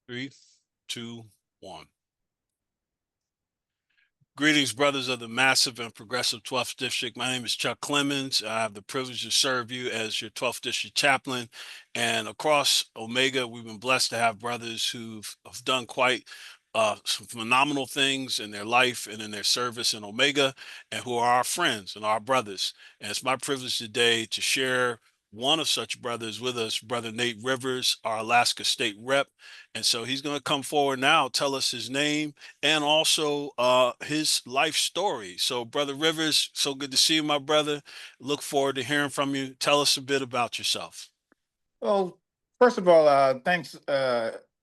Three, two, one. Greetings, brothers of the massive and progressive 12th District. My name is Chuck Clemons. I have the privilege to serve you as your 12th District chaplain. And across Omega, we've been blessed to have brothers who've have done quite some phenomenal things in their life and in their service in Omega, and who are our friends and our brothers. And it's my privilege today to share one of such brothers with us, Brother Nate Rivers, our Alaska State Rep. And so he's going to come forward now, tell us his name and also his life story. So, Brother Rivers, so good to see you, my brother. Look forward to hearing from you. Tell us a bit about yourself. Well, first of all, thanks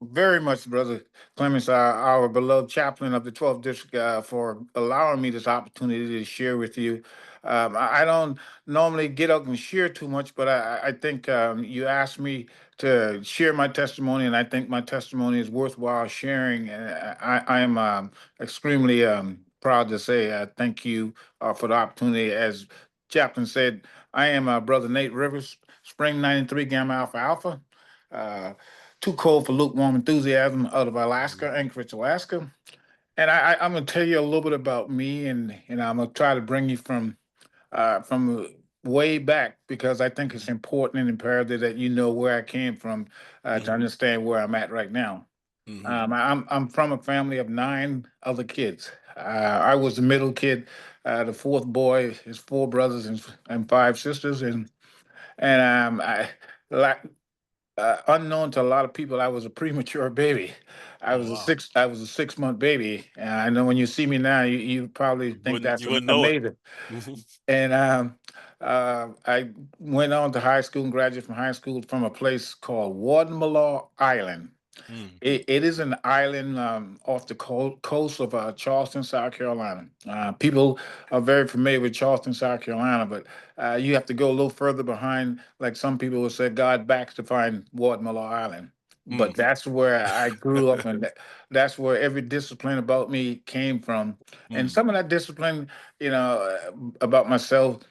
very much, Brother Clemens, our beloved chaplain of the 12th District, for allowing me this opportunity to share with you. I don't normally get up and share too much, but I think you asked me to share my testimony, and I think my testimony is worthwhile sharing. And I am extremely proud to say thank you for the opportunity. As Chaplain said, I am Brother Nate Rivers. Spring 93 Gamma Alpha Alpha. Uh, Too cold for lukewarm enthusiasm out of Alaska, Anchorage, Alaska. And I'm going to tell you a little bit about me, and I'm going to try to bring you from way back because I think it's important and imperative that you know where I came from to Mm-hmm. understand where I'm at right now. Mm-hmm. I'm from a family of nine other kids. I was the middle kid, the fourth boy. His four brothers and five sisters, and like unknown to a lot of people, I was a premature baby. Oh wow. I was a 6 month baby. And I know when you see me now, you probably think that's You wouldn't know it. amazing. Mm-hmm. And I went on to high school and graduated from high school from a place called Wardenmalaw Island. It is an island off the coast of Charleston, South Carolina. People are very familiar with Charleston, South Carolina, but you have to go a little further behind, like some people would say, God backs to find Watermelon Island. But Mm-hmm. that's where I grew up, and that's where every discipline about me came from. And Mm. some of that discipline, about myself,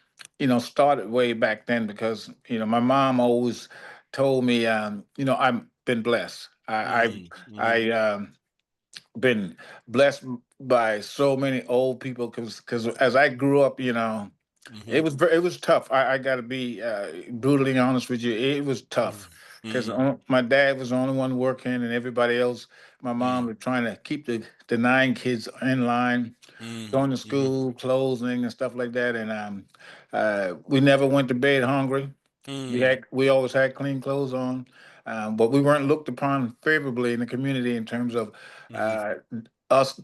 started way back then because my mom always told me, I've been blessed. Mm-hmm. I been blessed by so many old people because as I grew up, Mm-hmm. it was tough. I got to be brutally honest with you. It was tough because Mm-hmm. my dad was the only one working, and everybody else, my mom Mm-hmm. was trying to keep the nine kids in line, going to Mm-hmm. school, closing and stuff like that. And we never went to bed hungry. We always had clean clothes on, but we weren't looked upon favorably in the community in terms of Mm-hmm. uh, us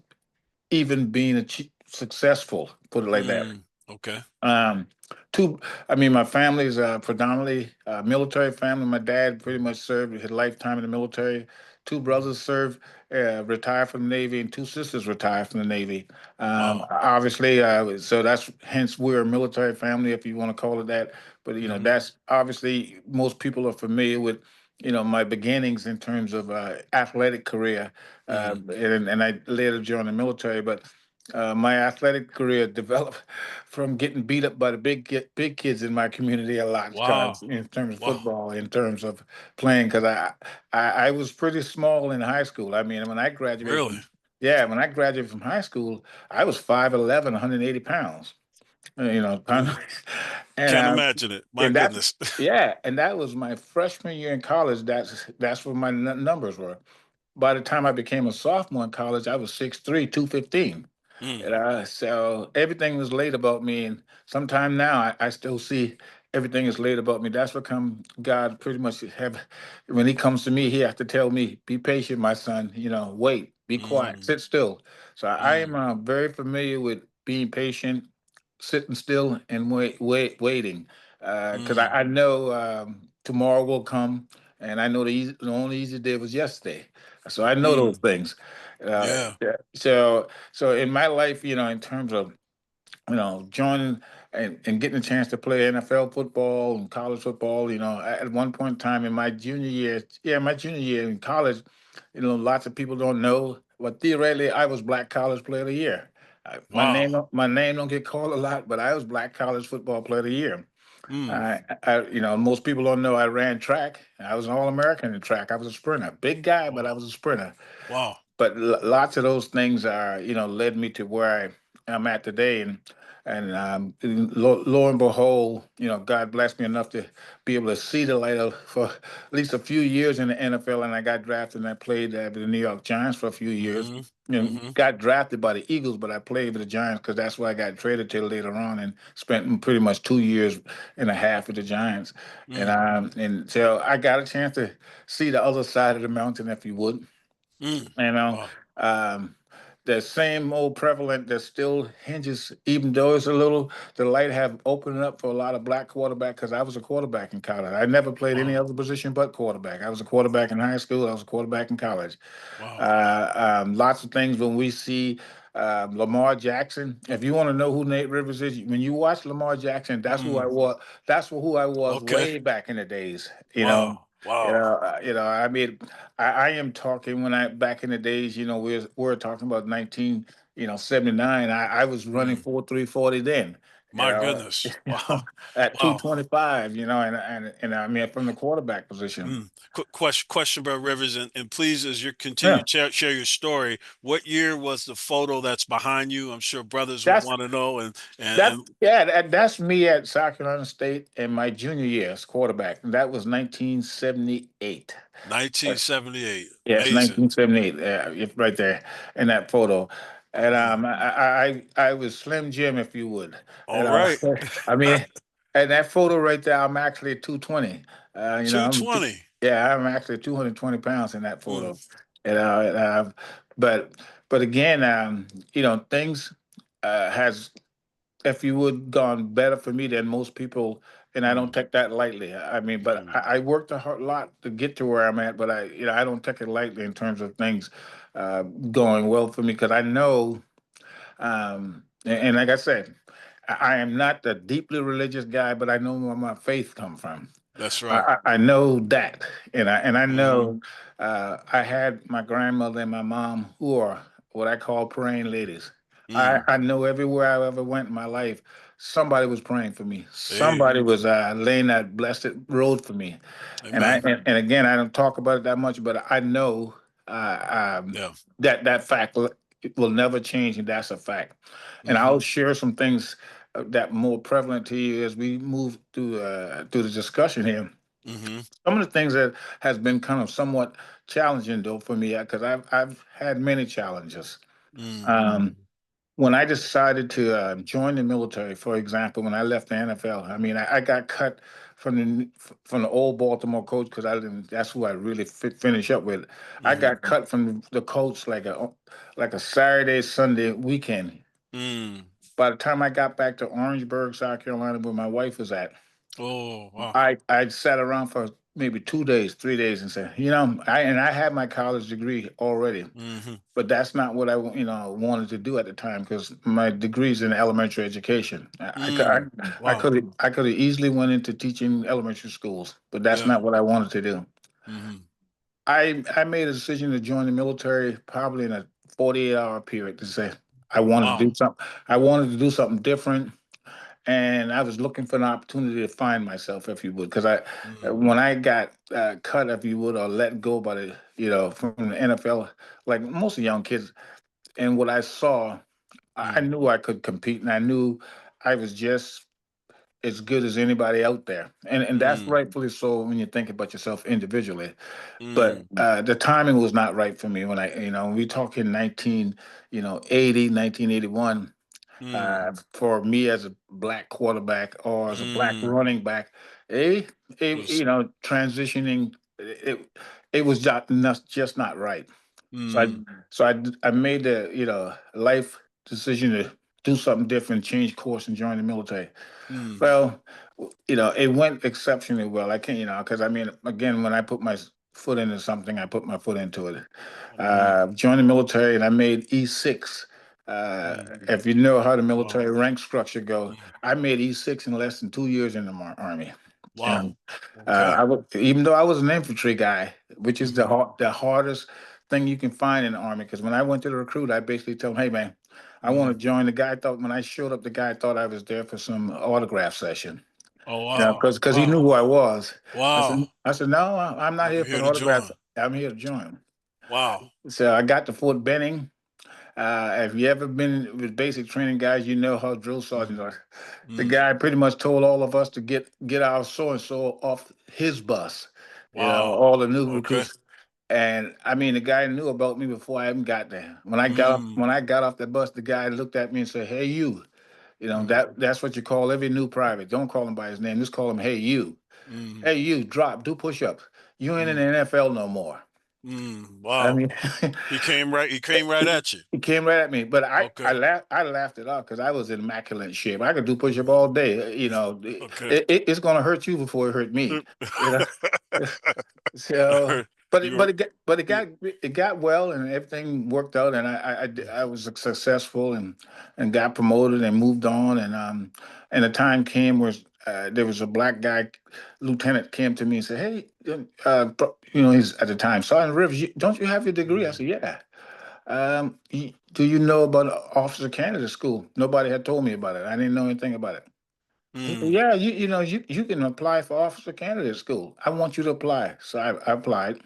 even being successful. Put it like that. Mm. Okay. Um, two, I mean, my family is predominantly military family. My dad pretty much served his lifetime in the military. Two Mm. brothers served, retired from the Navy, and two sisters retired from the Navy. Wow. Obviously, so that's hence we're a military family, if you want to call it that. But Mm-hmm. that's obviously most people are familiar with. My beginnings in terms of athletic career, Mm-hmm. and I later joined the military, but. My athletic career developed from getting beat up by the big kids in my community a lot of Wow. times in terms of Wow. football, in terms of playing, because I was pretty small in high school. I mean, when I graduated Really? from yeah, when I graduated from high school, I was 5'11", 180 pounds. Mm. and Can't imagine it. My and that goodness. yeah, and that was my freshman year in college. That's what my numbers were. By the time I became a sophomore in college, I was 6'3", 215. Mm. So everything was late about me, and sometime now I still see everything is late about me. That's what come God pretty much have when He comes to me, He has to tell me, "Be patient, my son. Wait, be quiet, Mm. sit still." So I am Mm. very familiar with being patient, sitting still, and waiting, because I Mm. know tomorrow will come, and I know the only easy day was yesterday. So I know those Mm. things. Yeah. Yeah. So in my life, in terms of joining and getting a chance to play NFL football and college football, at one point in time in my junior year, my junior year in college, lots of people don't know, but theoretically, I was Black College Player of the Year. My Wow. name don't get called a lot, but I was Black College Football Player of the Year. Mm. Most people don't know I ran track. I was an All-American in track. I was a sprinter, big guy, but I Wow. was a sprinter. Wow. But lots of those things are, led me to where I am at today. And lo and behold, God blessed me enough to be able to see the light of, for at least a few years in the NFL. And I got drafted and I played with the New York Giants for a few years. Mm-hmm. Mm-hmm. Got drafted by the Eagles, but I played with the Giants because that's where I got traded to later on, and spent pretty much 2 years and a half with the Giants. Mm. And so I got a chance to see the other side of the mountain, if you would. Mm. You know, Wow. um, the same old prevalent that still hinges, even though it's a little, the light have opened up for a lot of black quarterback because I was a quarterback in college. I never played any Wow. other position but quarterback. I was a quarterback in high school. I was a quarterback in college. Wow. Lots of things when we see Lamar Jackson. If you want to know who Nate Rivers is, when you watch Lamar Jackson, that's who I Mm. was. That's who I was Okay. way back in the days. Wow. Wow. I mean, I am talking when I back in the days. We're talking about 1979. I was running Mm. 4.340 then. You My know, goodness. Wow. at Wow. 225. And I mean from the quarterback position. Mm. Quick question about Rivers, and please, as you continue Yeah. to share your story, what year was the photo that's behind you? I'm sure brothers would That's want to know. And That yeah, that's me at South Carolina State in my junior year as quarterback. And that was 1978. Uh, 1978. Yes, Amazing. 1978. Right there in that photo. And Mm. I was Slim Jim, if you would. All And right. I mean, and that photo right there, I'm actually 220. $220. Yeah, I'm actually 220 pounds in that Mm. photo. And but but again, things has, if you would, gone better for me than most people, and I don't Mm. take that lightly. I mean, but Mm. I worked a lot to get to where I'm at, but I don't take it lightly in terms of things going well for me because I know, and like I said, I am not a deeply religious guy, but I know where my faith come from. That's I, right. I know that, and I Hmm. know I had my grandmother and my mom who are what I call praying ladies. I, Mm. I know everywhere I ever went in my life, somebody was praying for me. Hey, Somebody was laying that blessed road for me. And I amen. and again, I don't talk about it that much, but I know Yeah. that fact will never change, and that's a fact. And Hmm. I'll share some things that more prevalent to you as we move through the discussion here. Hmm. Some of the things that has been kind of somewhat challenging though for me, because I've had many challenges. Mm. Um, when I decided to join the military, for example, when I left the NFL, I mean, I got cut from the old Baltimore coach because I didn't. That's who I really finish up with. I Hmm. got cut from the coach like a Saturday, Sunday weekend. Mm. By the time I got back to Orangeburg, South Carolina, where my wife was at, Oh, wow. I sat around for maybe 2 days, 3 days, and said, I had my college degree already, Hmm. but that's not what wanted to do at the time because my degree's in elementary education. Mm. Wow. I could have easily went into teaching elementary schools, but that's Yeah. not what I wanted to do. Hmm. I made a decision to join the military probably in a 48-hour period to say I wanted to Wow. do something. I wanted to do something different, and I was looking for an opportunity to find myself, if you would, because Mm. when I got cut, if you would, or let go by from the NFL, like most of young kids, and what I saw, I Mm. knew I could compete, and I knew I was just as good as anybody out there, and that's Mm. rightfully so when you think about yourself individually. But Mm. the timing was not right for me when when we talk in 1980, 1981. Mm. For me as a black quarterback or as a black Mm. running back, eh, Was transitioning, it was just not right. So I mm. I made the life decision to do something different, change course, and join the military. Mm. Well, it went exceptionally well. I can't, because I mean, again, when I put my foot into something, I put my foot into it. Mm. Joined the military, and I made E6. Mm. If you know how the Wow. military rank structure go, Mm. I made E6 in less than 2 years in the Army. Wow. And Okay. even though I was an infantry guy, which is Hmm. the hardest thing you can find in the Army, because when I went to the recruit, I basically told him, "Hey, man, I want Hmm. to join." The guy thought when I showed up, the guy thought I was there for some autograph session. Oh, You know, wow. because he knew Wow. who I was. Wow. I said, no, I'm not here I'm for here an to autograph. join. I'm here to join. Wow. So I got to Fort Benning. If you ever been with basic training guys, you know how drill sergeants Mm, are. The mm. guy pretty much told all of us to get our so and so off his bus. You know, Wow. all the new Okay. recruits. And I mean, the guy knew about me before I even got there. Mm, When I got off the bus, the guy looked at me and said, "Hey, you." You know mm, that's what you call every new private. Don't call him by his name. Just call him, "Hey, you." mm, Hey, you drop, do push-ups. You ain't in the mm, NFL no more. mm. I Wow. mean, He came right at you. he came right at me, but Okay. I laughed it off because I was in immaculate shape. I could do push-up all day. You know, Okay. it's gonna hurt you before it hurt me. You know. So, You're, you it got well and everything worked out and I was successful and got promoted and moved on and the time came where there was a black guy lieutenant came to me and said, "Hey, you know, he's at the time Sergeant Rivers, don't you have your degree?" I mm, said, "Yeah." Do you know about Officer Candidate School? Nobody had told me about it. I didn't know anything about it. He said, mm, "Yeah, you know you can apply for Officer Candidate School. I want you to apply." So I applied.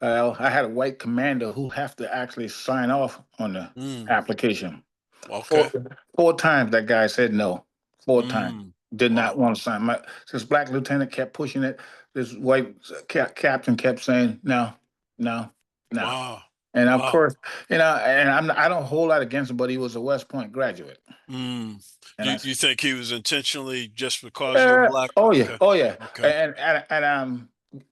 I had a white commander who have to actually sign off on the mm. application. Okay. Four times that guy said no. Four times. Mm. Did not Wow. want to sign. This black lieutenant kept pushing it. This white captain kept saying no, no, no. Wow. And of Wow. course, you know, and I don't hold that against him, but he was a West Point graduate. Mm. And I You said, think he was intentionally just because you're black? oh yeah, Okay. oh yeah, Okay.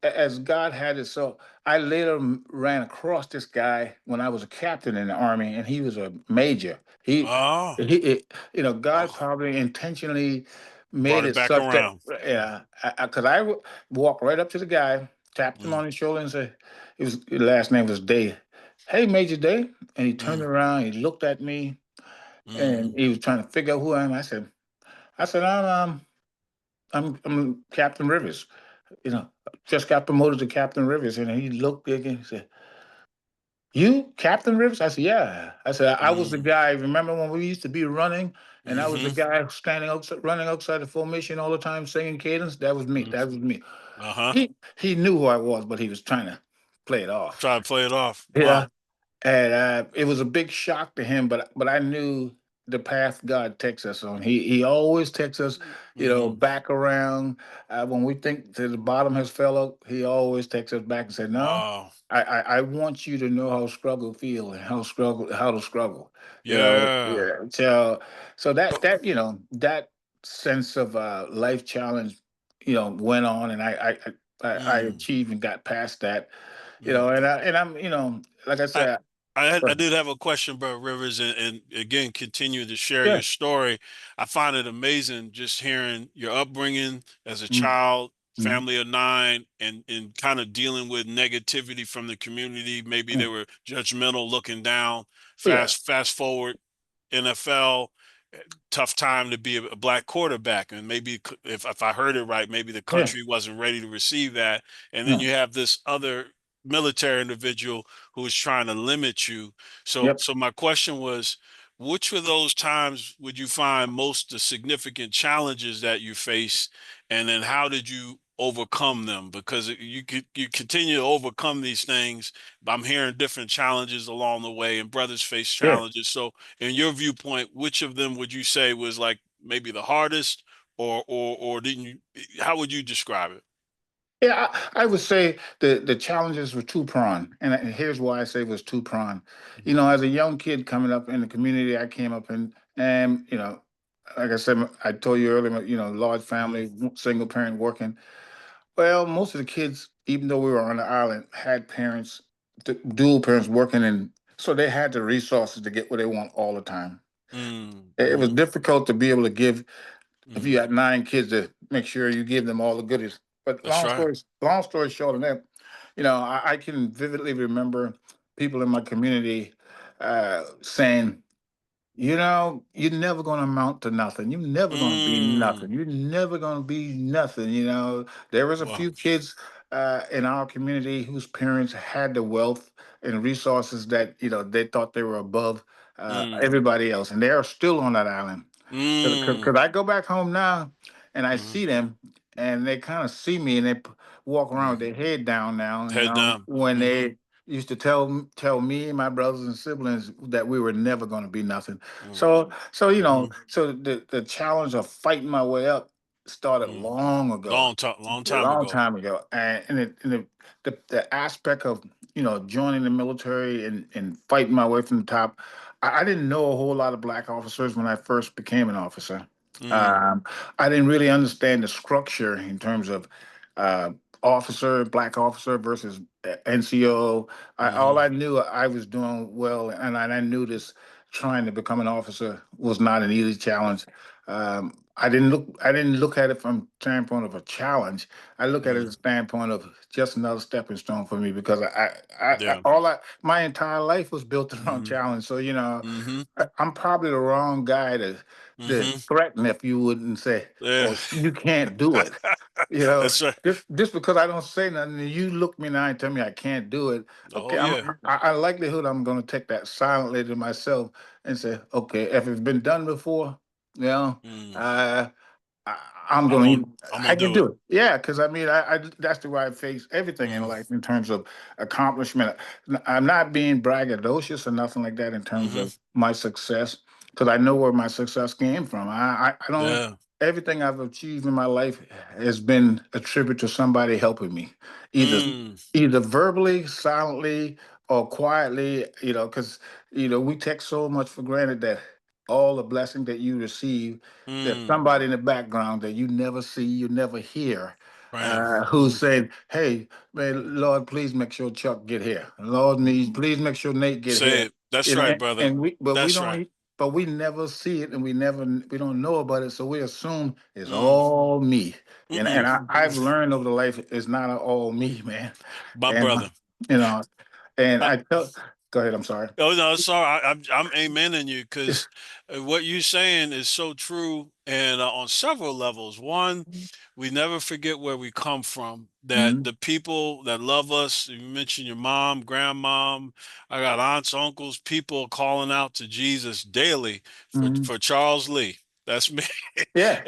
as God had it, so I later ran across this guy when I was a captain in the army, and he was a major. Oh, You know, God oh, probably intentionally made brought it it back such that, around. yeah, because walked right up to the guy, tapped him Mm, on his shoulder, and said, his last name was Day. "Hey, Major Day," and he turned mm, around, he looked at me, and mm, he was trying to figure out who I am. I said, I'm Captain Rivers. You know, just got promoted to Captain Rivers. And he looked again and said, "You, Captain Rivers?" I said, "Yeah." I said, "I was the mm, guy. Remember when we used to be running and I was the mm-hmm, guy standing outside, running outside the formation all the time singing cadence? That was me. mm, That was me." uh-huh. He knew who I was, but he was trying to play it off. Try to play it off. Wow. Yeah. And it was a big shock to him, but I knew the path God takes us on. He always takes us, you know, Mm-hmm. back around. When we think that the bottom has fell out, he always takes us back and said, "No, Wow. I want you to know how struggle feel and how to struggle." You know, Yeah. yeah. So that you know that sense of life challenge, you know, went on, and I Mm, achieved and got past that. You know, mm. and I'm you know like I I said. I Right. did have a question, Bro Rivers, and again, continue to share Yeah. your story. I find it amazing just hearing your upbringing as a Mm, child, mhm. family of nine, and kind of dealing with negativity from the community. Maybe Yeah. they were judgmental, looking down. Yeah. Fast forward, NFL, tough time to be a black quarterback, and maybe if I heard it right, maybe the Yeah. country wasn't ready to receive that. And then Yeah. you have this other military individual who is trying to limit you. Yep. So my question was, which of those times would you find most the significant challenges that you face, and then how did you overcome them? Because you continue to overcome these things. I'm hearing different challenges along the way, and brothers face Yeah. challenges. So in your viewpoint, which of them would you say was like maybe the hardest, or didn't you? How would you describe it? Yeah. I would say the challenges were two pronged, and here's why I say it was two pronged. You know, as a young kid coming up in the community I came up in, and you know, like I said, I told you earlier, you know, large Mm, family, single parent working. Well, most of the kids, even though we were on the island, had parents, dual parents working, and so they had the resources to get what they want all the time. mm, It was mm, difficult to be able to give if you mm. had nine kids to make sure you give them all the goodies. But That's right. long story short, of that, you know, I can vividly remember people in my community saying, "You know, you're never going to amount to nothing. You're never going to be Mm, nothing. You're never going to be nothing." You know, there was a wow. few kids in our community whose parents had the wealth and resources that you know they thought they were above Mm, everybody else, and they are still on that island. mm, Because I go back home now, and I Mhm. see them, and they kind of see me, and they walk around with Mhm. their head down now. Head down. When Mhm. they used to tell me and my brothers and siblings that we were never going to be nothing. Mm. So Mhm. so the challenge of fighting my way up started Mhm. long ago, Long a time long ago. time ago, the aspect of joining the military and fighting my way from the top. I didn't know a whole lot of black officers when I first became an officer. Mm. Um, I didn't really understand the structure in terms of uh, black officer versus NCO. All Mhm. I knew I was doing well, and I knew this trying to become an officer was not an easy challenge. I didn't look at it from standpoint of a challenge. I look at it as a Mhm. standpoint of just another stepping stone for me because Yeah. my entire life was built around Mhm. challenge. So Mhm. I'm probably the wrong guy to Mhm. threaten if you wouldn't say, Yeah. "Oh, you can't do it." You know, That's right. just because I don't say nothing, and you look me now and tell me I can't do it. Okay, Oh yeah. I likelihood I'm going to take that silently to myself and say, okay, if it's been done before, you know, Mm. uh, I, I'm I'm going gonna to, I'm I gonna can do it. do it. Yeah, because I mean, that's the way I face everything in Mm. life in terms of accomplishment. I'm not being braggadocious or nothing like that in terms Mhm. of my success, because I know where my success came from. I don't. Yeah. Everything I've achieved in my life has been attributed to somebody helping me, either Mm. verbally, silently, or quietly. Because we take so much for granted that all the blessing that you receive, there's Mm. somebody in the background that you never see, you never hear, Praying. who's Mm. saying, "Hey, man, Lord, please make sure Chuck get here. Lord, me, please make sure Nate get Say here." it. That's right, brother. We That's right. don't, but we never see it, and we don't know about it, so we assume it's Mm. all me. And Mm-mm. I've learned over the life it's not all me, man. My And brother. you know, and I, I tell, go ahead. I'm sorry. oh no, sorry. I'm amening you because what you're saying is so true, and on several levels. One, we never forget where we come from. That Mhm, the people that love us. You mentioned your mom, grandmom. I got aunts, uncles, people calling out to Jesus daily mhm. for Charles Lee. That's me. Yeah.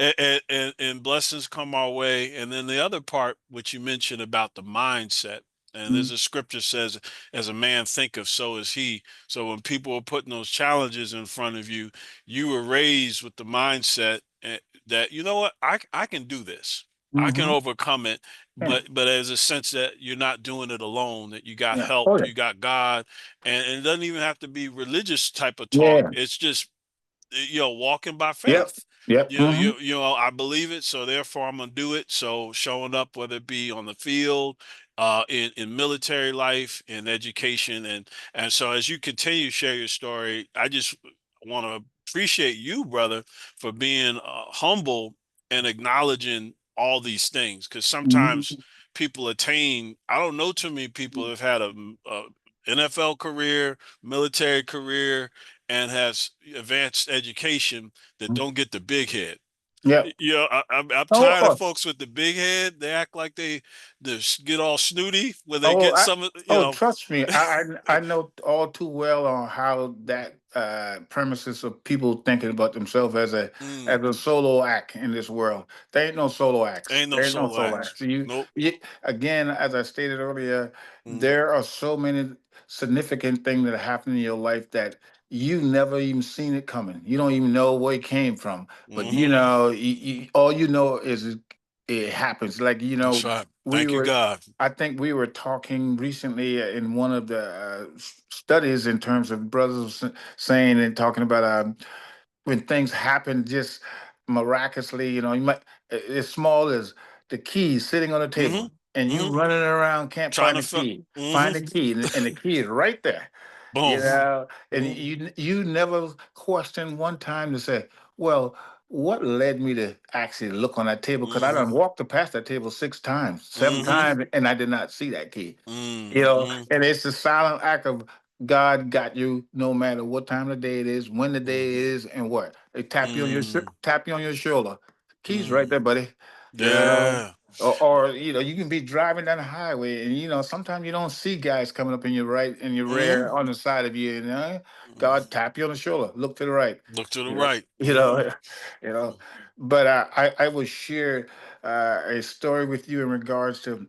And blessings come our way. And then the other part, which you mentioned about the mindset. And there's Mhm, a scripture says, as a man thinketh, so is he. So when people are putting those challenges in front of you, you were raised with the mindset that, you know what, I can do this. I can mhm. overcome it, Yeah. but as a sense that you're not doing it alone, that you got Yeah. help, Oh yeah. you got God, and it doesn't even have to be religious type of talk. Yeah. It's just walking by Yep. faith. Yep. Hmm. I believe it, so therefore I'm gonna do it. So showing up, whether it be on the field, in military life, in education, and so as you continue to share your story, I just want to appreciate you, brother, for being humble and acknowledging all these things. Because sometimes Hmm. people attain. I don't know too many people that have had a NFL career, military career, and has advanced education that don't get the big head. Yep. I'm Oh, tired of oh, folks with the big head. They act like they get all snooty when they oh, get some, trust me, I know all too well on how that premises of people thinking about themselves mm, as a solo act in this world. There ain't no solo acts. ain't no There ain't no solo solo acts. acts. Nope. Again, as I stated earlier, Mm, there are so many significant things that happen in your life that you never even seen it coming. You don't even know where it came from. But hmm all you know is it happens. Like That's right. we Thank you, were. God. I think we were talking recently in one of the studies in terms of brothers saying and talking about when things happen just miraculously. You might as small as the key sitting on the hmm table, and you hmm running around can't Trying find to the fill. key. Hmm Find the key, and the key is right there. Boom. And hmm you never question one time to say, well, what led me to actually look on that table? Because I hmm done walked past that table 6 times, seven hmm times, and I did not see that key. hmm And it's the silent act of God got you no matter what time of the day it is, when the day is, and what. They hmm tap you on your shoulder. Keys right hmm there, buddy. You know. Yeah. Or you can be driving down the highway, and sometimes you don't see guys coming up in your right and your hmm rear on the side of you, God tap you on the shoulder, look to the right. Look to the You know, right. you know, you know. but I will share a story with you in regards to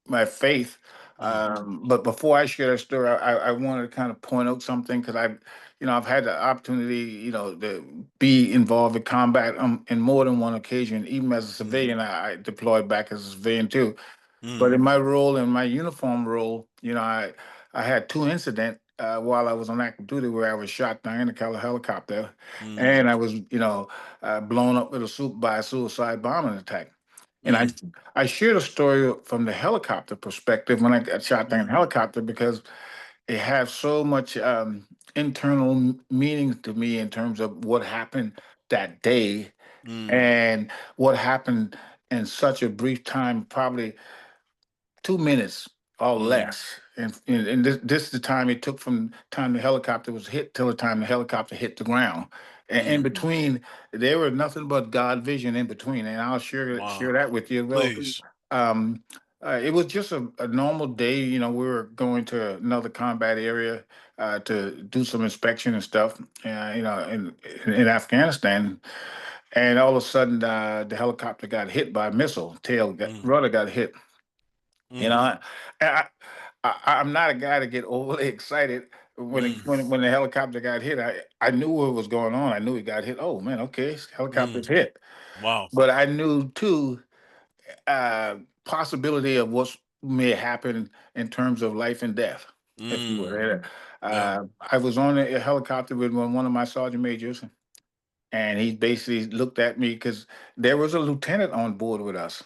my faith. Mm, But before I share that story, I wanted to kind of point out something because I've had the opportunity, to be involved in combat in more than one occasion. Even as a mm, civilian, I deployed back as a civilian too. But mm, in my role, in my uniform role, I had two incidents while I was on active duty where I was shot down in a helicopter, mm, and I was, blown up with by a suicide bombing attack. And mm, I shared a story from the helicopter perspective when I got shot down in a mm, helicopter because it has so much internal meaning to me in terms of what happened that day mm, and what happened in such a brief time, probably 2 minutes or mm, less. And this is the time it took from time the helicopter was hit till the time the helicopter hit the ground. And in mm. between, there was nothing but God vision in between. And I'll share Wow. that with you as well. Please. Um, it was just a normal day. We were going to another combat area to do some inspection and stuff, in Afghanistan. And all of a sudden, the helicopter got hit by a missile. Mm, Rudder got hit. You mm, know, I, I'm not a guy to get overly excited mm, when the helicopter got hit. I knew what was going on. I knew it got hit. Oh man, okay, mm. helicopter's hit. Wow. But I knew too possibility of what may happen in terms of life and death, if you Mm, will. yeah. I was on a helicopter with one of my sergeant majors, and he basically looked at me because there was a lieutenant on board with us.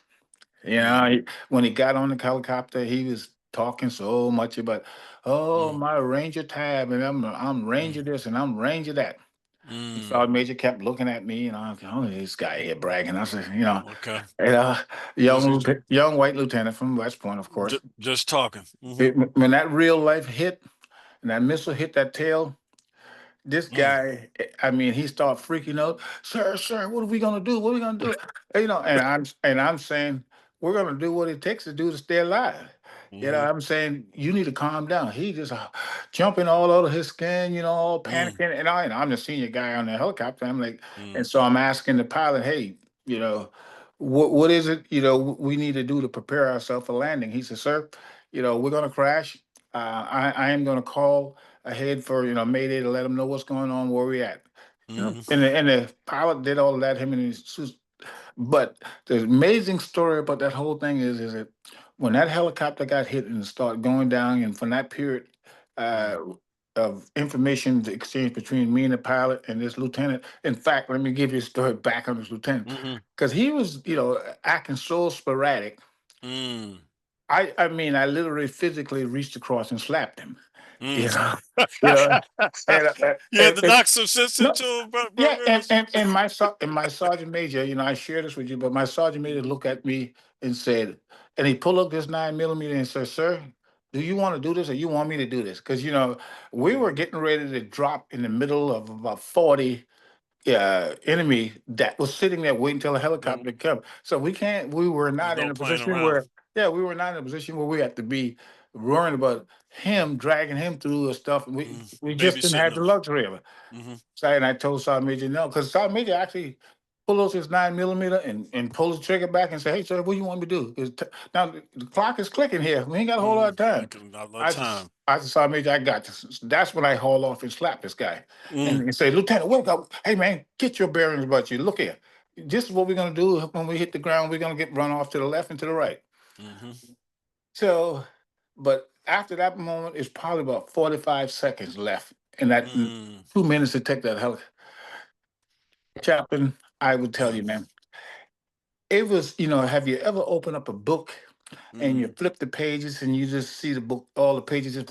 Mm, When he got on the helicopter, he was talking so much about, oh, mm, my Ranger tab, and I'm mm, Ranger this and I'm Ranger that. And mm. Sergeant Major kept looking at me, and I was, oh, this guy here bragging. I said, Okay. and, Just, he's young white lieutenant from West Point, of course. just talking. Hmm. When that real life hit, and that missile hit that tail, this Mm, guy, I mean, he started freaking out. Sir, what are we gonna do? What are we gonna do? And I'm saying we're gonna do what it takes to do to stay alive. hmm. I'm saying you need to calm down. He just jumping all over his skin, all Mm, panicking. And I'm the senior guy on the helicopter. I'm like, mm, and so I'm asking the pilot, hey, you know, what is it, we need to do to prepare ourselves for landing? He said, sir, we're gonna crash. I am gonna call ahead for Mayday to let them know what's going on, where we at. hmm. And the pilot did all of that. Him and his but the amazing story about that whole thing is that when that helicopter got hit and started going down, and from that period uh, Mm, of information exchange between me and the pilot and this lieutenant. In fact, let me give you a story back on this lieutenant hmm. because he was, acting so sporadic. Mm, I mean, I literally physically reached across and slapped him. You mm. know, you know, and, You had to knock some sense no, into him, yeah, brother. and my sergeant major, I share this with you, but my sergeant major looked at me and said, and he pulled up this 9 millimeter and said, "Sir, do you want to do this, or you want me to do this?" Because we were Mm, getting ready to drop in the middle of about 40 enemy that was sitting there waiting till a mm. helicopter to come. So we were There's not in no a playing position around. where, yeah, we were not in a position where we had to be worrying about him dragging him through or stuff. We Mm. we just didn't Babysitting have the him. luxury of it. Hmm. So, and I told Sergeant Major no, because Sergeant Major actually pulled out his 9 millimeter and pulled the trigger back and said, "Hey, sir, what do you want me to do? 'Cause now the clock is clicking here. We ain't got a whole lot Mm. of time." Like not a lot of I time. I just Sergeant Major, I got this. That's when I haul off and slap this guy Mm, and say, "Lieutenant, wake up! Hey, man, get your bearings about you. Look here. This is what we're gonna do when we hit the ground. We're gonna get run off to the left and to the right." hmm. So, but after that moment, it's probably about 45 seconds left in that Mm, 2 minutes to take that helicopter. Chaplain, I would tell mm, you, man, it was, have you ever opened up a book and you mm. flip the pages and you just see the book, all the pages just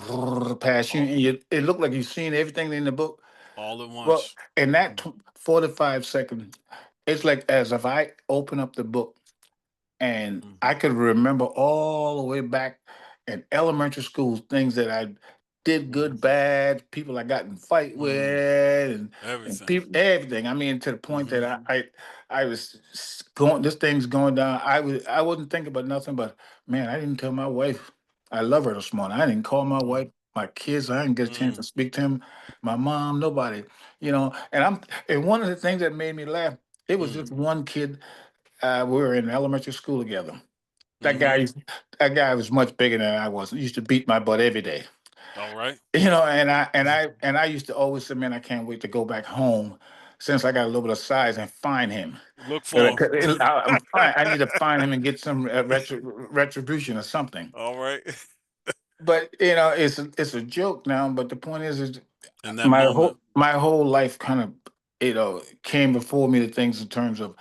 pass you, All, and it looked like you've seen everything in the book? all at Well, once. in that Mm, 45 seconds, it's like as if I open up the book and mm, I could remember all the way back in elementary school things that I did mm, good, bad, people I got in fight mm. with, and Everything. people, everything. I mean, to the point Hmm. that I was going. This thing's going down. I wasn't thinking about nothing but, man, I didn't tell my wife I love her this morning. I didn't call my Mm, wife, my kids. I didn't get a chance to mm, speak to him. My mom, nobody. And one of the things that made me laugh. It was Mm. just one kid. We were in elementary school together. That Mm-hmm. guy, that guy was much bigger than I was. He used to beat my butt every day. All right. And I used to always say, man, I can't wait to go back home since I got a little bit of size and find him. Look for 'em. 'Cause I'm fine. I need to find him and get some retribution or something. All right. But it's a joke now. But the point is In that my moment. whole life kind of came before me the things in terms of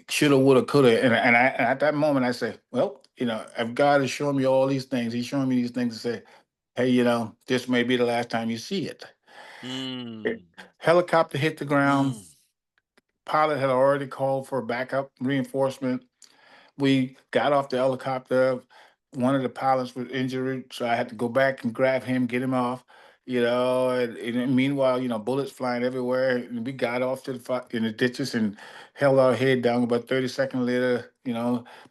shoulda, woulda, coulda, and at that moment I say, well, if God is showing me all these things, He's showing me these things to say, hey, this may be the last time you see it. Mm. Helicopter hit the ground. Mm. Pilot had already called for backup reinforcement. We got off the helicopter. One of the pilots was injured, so I had to go back and grab him, get him off. And meanwhile, bullets flying everywhere. And we got off in the ditches and held our head down. About 30 seconds later,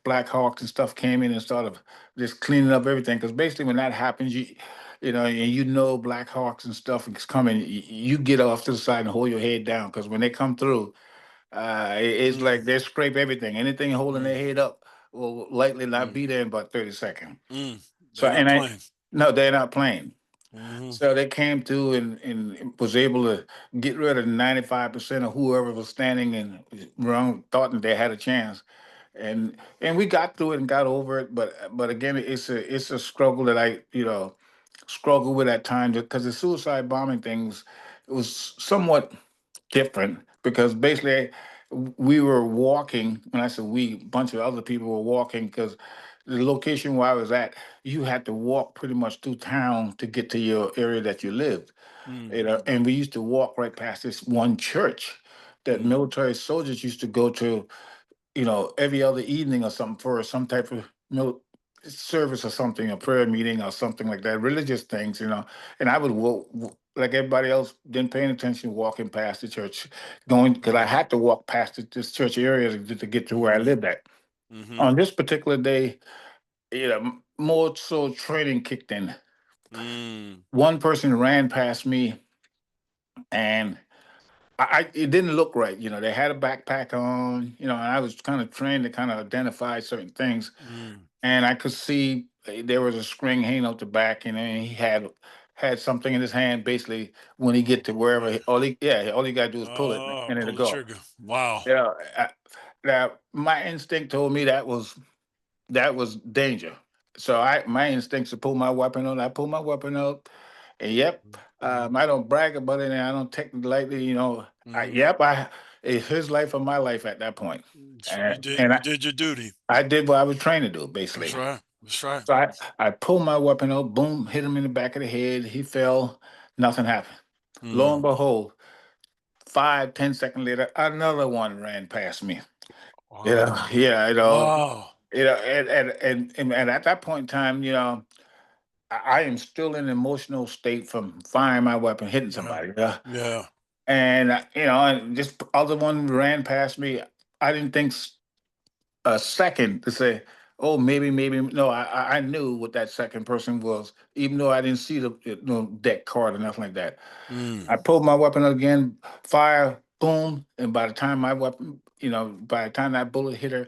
Black Hawks and stuff came in and started just cleaning up everything. Because basically, when that happens, and Black Hawks and stuff is coming, you get off to the side and hold your head down. Because when they come through, it's Mm. like they scrape everything. Anything holding their Mm. head up will likely not Mm. be there in about 30 seconds. Mm. So, They're not and I, playing. no, they're not playing. Mm-hmm. So they came through and was able to get rid of 95% of whoever was standing and wrong, thought that they had a chance. And we got through it and got over it. But again, it's a struggle that I, struggle with at times because the suicide bombing things, it was somewhat different because basically we were walking. When I said we, a bunch of other people were walking because the location where I was at, you had to walk pretty much through town to get to your area that you lived. Mm. And we used to walk right past this one church that Mm. military soldiers used to go to, every other evening or something for some type of service or something, a prayer meeting or something like that, religious things. And I would walk, like everybody else, didn't paying attention, walking past the church, going because I Wow. had to walk past this church area to get to where I Mm-hmm. lived at. Mm-hmm. On this particular day, more so training kicked in. Mm. One person ran past me, and it didn't look right. They had a backpack on, and I was kind of trained to kind of identify certain things. Mm. And I could see there was a string hanging out the back, and then he had something in his hand. Basically, when he get to wherever, Boy. all he got to do is pull it, Oh, and it'll pull the go. trigger. Wow. Yeah. Now my instinct told me that was danger. So my instincts to pull my weapon out. I pull my weapon out, and yep, I don't brag about it, and I don't take it lightly. Mm-hmm. Yep, it's his life or my life at that point, So you and did and you I, did your duty. I did what I was trained to do, That's basically. right. That's right. So I pulled my weapon out, boom, hit him in the back of the head. He fell, nothing happened. Lo and Mm. behold, 5, 10 seconds later, another one ran past me. Yeah, Wow. yeah, Wow. and at that point in time, I am still in an emotional state from firing my weapon, hitting Yeah. somebody. Yeah. Yeah. And and just other one ran past me. I didn't think a second to say, oh, maybe no. I knew what that second person was, even though I didn't see the deck card or nothing like that. Mm. I pulled my weapon out again, fire, boom, and by the time that bullet hit her,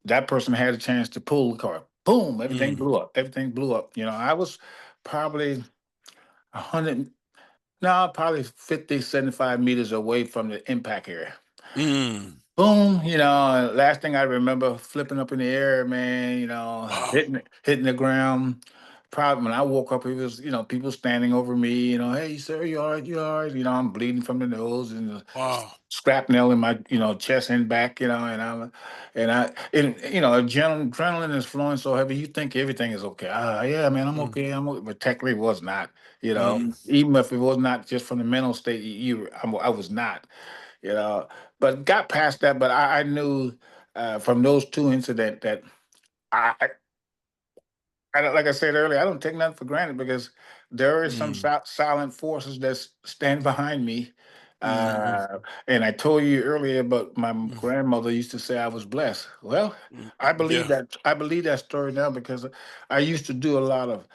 that person had a chance to pull the card. Boom, everything Mm. blew up. Everything blew up. I was probably 100, no, probably 50, 75 meters away from the impact area. Mm. Boom, last thing I remember, flipping up in the air, man, Wow. hitting the ground. Probably when I woke up, it was, people standing over me, hey, sir, you all right? You all right? I'm bleeding from the nose and the Wow. scrapnel in my, chest and back, adrenaline is flowing so heavy, you think everything is okay. Yeah, man, I'm Mm. okay. But technically it was not, Mm. even if it was not just from the mental state, I was not you know. But got past that. But I knew from those two incidents that I, like I said earlier, I don't take nothing for granted because there is some Mm. silent forces that stand behind me. Mm. Uh, and I told you earlier about my Mm. grandmother used to say I was blessed. Well, Mm. I believe Yeah. that. I believe that story now because I used to do a lot of